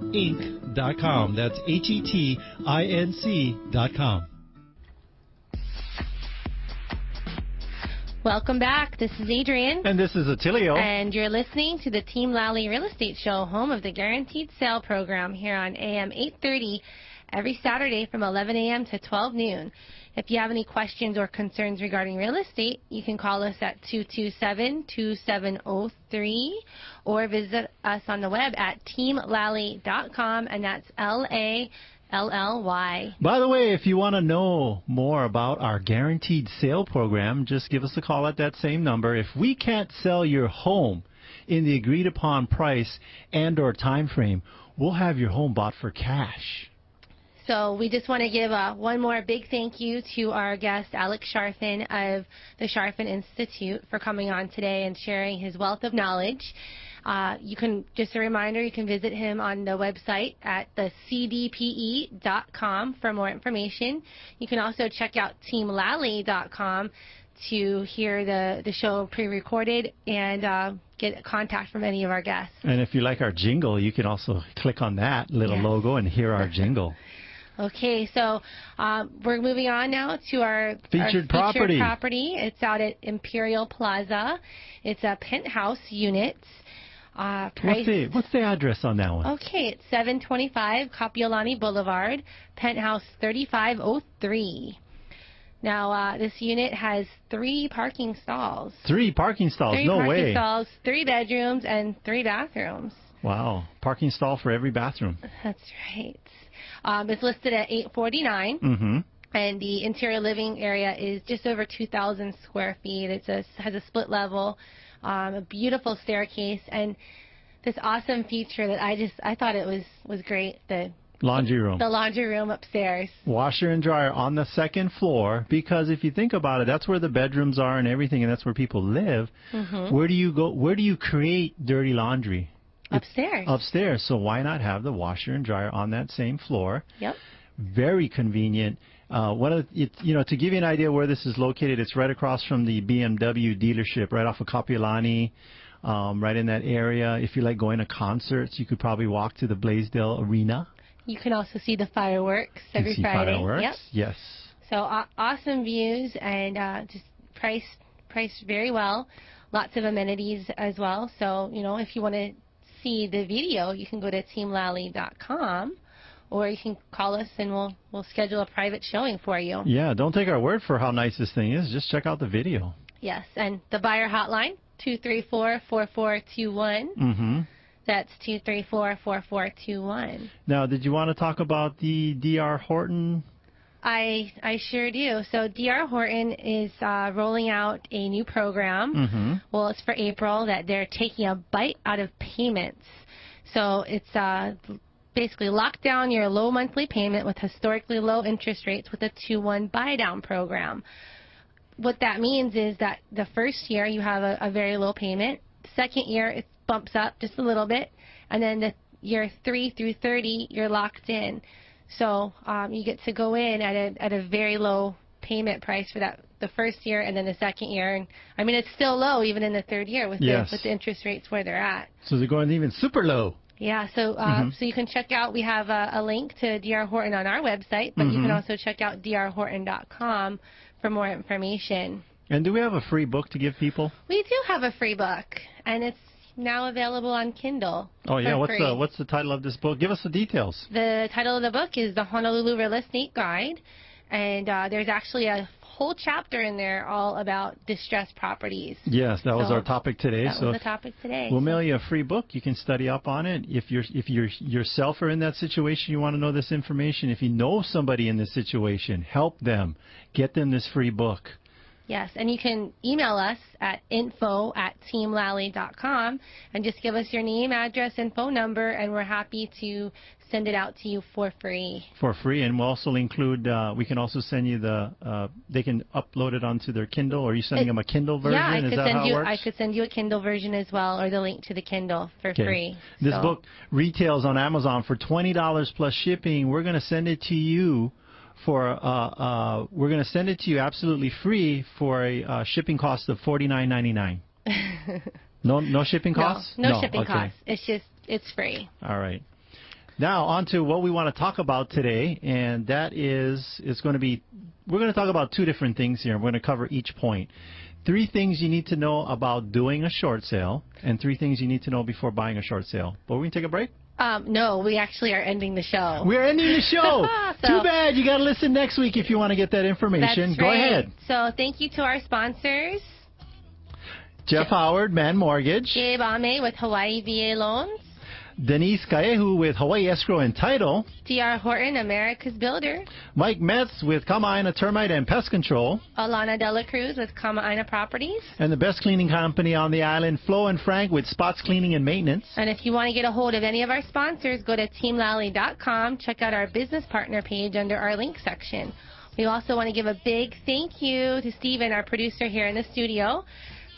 That's hetinc.com. Welcome back. This is Adrienne. And this is Attilio. And you're listening to the Team Lally Real Estate Show, home of the Guaranteed Sale program here on AM 830 every Saturday from 11 a.m. to 12 noon. If you have any questions or concerns regarding real estate, you can call us at 227-2703 or visit us on the web at teamlally.com, and that's LALLY. By the way, if you want to know more about our guaranteed sale program, just give us a call at that same number. If we can't sell your home in the agreed upon price and or time frame, we'll have your home bought for cash. So we just want to give one more big thank you to our guest, Alex Charfen of the Charfen Institute, for coming on today and sharing his wealth of knowledge. Just a reminder, you can visit him on the website at the CDPE.com for more information. You can also check out teamlally.com to hear the show pre-recorded and get contact from any of our guests. And if you like our jingle, you can also click on that little logo and hear our jingle. Okay, so we're moving on now to our featured property. It's out at Imperial Plaza. It's a penthouse unit. What's the address on that one? Okay, it's 725 Kapiolani Boulevard, penthouse 3503. Now, this unit has 3 parking stalls. 3 parking stalls? No way. 3 parking stalls, 3 bedrooms, and 3 bathrooms. Wow. Parking stall for every bathroom. That's right. It's listed at $849. Mm-hmm. And the interior living area is just over 2,000 square feet. It has a split level, a beautiful staircase, and this awesome feature that I thought it was great. The laundry room. The laundry room upstairs. Washer and dryer on the 2nd floor, because if you think about it, that's where the bedrooms are and everything, and that's where people live. Mm-hmm. Where do you go? Where do you create dirty laundry? Upstairs. Upstairs. So why not have the washer and dryer on that same floor? Yep. Very convenient. To give you an idea where this is located, it's right across from the BMW dealership, right off of Kapiolani, right in that area. If you like going to concerts, you could probably walk to the Blaisdell Arena. You can also see the fireworks every Friday. Fireworks. Yep. Yes. So awesome views and just priced very well. Lots of amenities as well. So if you want to see the video, you can go to teamlally.com. Or you can call us and we'll schedule a private showing for you. Yeah, don't take our word for how nice this thing is. Just check out the video. Yes, and the buyer hotline, 234-4421. Mm-hmm. That's 234-4421. Now, did you want to talk about the D.R. Horton? I sure do. So D.R. Horton is rolling out a new program. Mm-hmm. Well, it's for April, that they're taking a bite out of payments. So it's basically lock down your low monthly payment with historically low interest rates with a 2-1 buy down program. What that means is that the first year you have a very low payment. Second year it bumps up just a little bit, and then the year 3 through 30 you're locked in. So you get to go in at a very low payment price for the first year and then the second year. And I mean, it's still low even in the third year with the interest rates where they're at. So they're going even super low. Yeah, so so you can check out, we have a link to D.R. Horton on our website, but you can also check out drhorton.com for more information. And do we have a free book to give people? We do have a free book, and it's now available on Kindle. Oh, yeah. What's the title of this book? Give us the details. The title of the book is The Honolulu Real Estate Guide, and there's actually a whole chapter in there all about distressed properties. Yes, that was our topic today. That was the topic today. We'll mail you a free book. You can study up on it. If you're yourself are in that situation, you want to know this information. If you know somebody in this situation, help them. Get them this free book. Yes, and you can email us at info@teamlally.com and just give us your name, address, and phone number, and we're happy to send it out to you for free. For free, and we'll also include, we can also send you they can upload it onto their Kindle, or are you sending them a Kindle version? Yeah, I could send you a Kindle version as well, or the link to the Kindle for free. This book retails on Amazon for $20 plus shipping. We're going to send it to you absolutely free for a shipping cost of $49.99. No shipping costs? No shipping costs. It's free. All right. Now on to what we want to talk about today, and that we're going to talk about two different things here. We're going to cover each point. 3 things you need to know about doing a short sale, and 3 things you need to know before buying a short sale. But we can take a break? No, we actually are ending the show. We're ending the show. Too bad. You got to listen next week if you want to get that information. That's Go right. ahead. So thank you to our sponsors. Jeff Howard, Man Mortgage. Gabe Ame with Hawaii VA Loans. Denise Kaehu with Hawaii Escrow and Title. D.R. Horton, America's Builder. Mike Metz with Kama'aina Termite and Pest Control. Alana Dela Cruz with Kama'aina Properties. And the best cleaning company on the island, Flo and Frank with Spots Cleaning and Maintenance. And if you want to get a hold of any of our sponsors, go to teamlally.com. Check out our business partner page under our link section. We also want to give a big thank you to Steven, our producer here in the studio.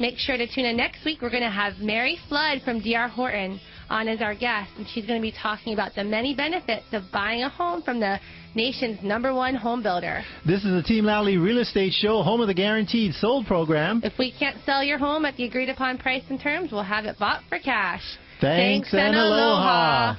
Make sure to tune in next week. We're going to have Mary Flood from D.R. Horton on as our guest, and she's going to be talking about the many benefits of buying a home from the nation's #1 home builder. This is the Team Lally Real Estate Show, home of the Guaranteed Sold program. If we can't sell your home at the agreed upon price and terms, we'll have it bought for cash. Thanks and aloha.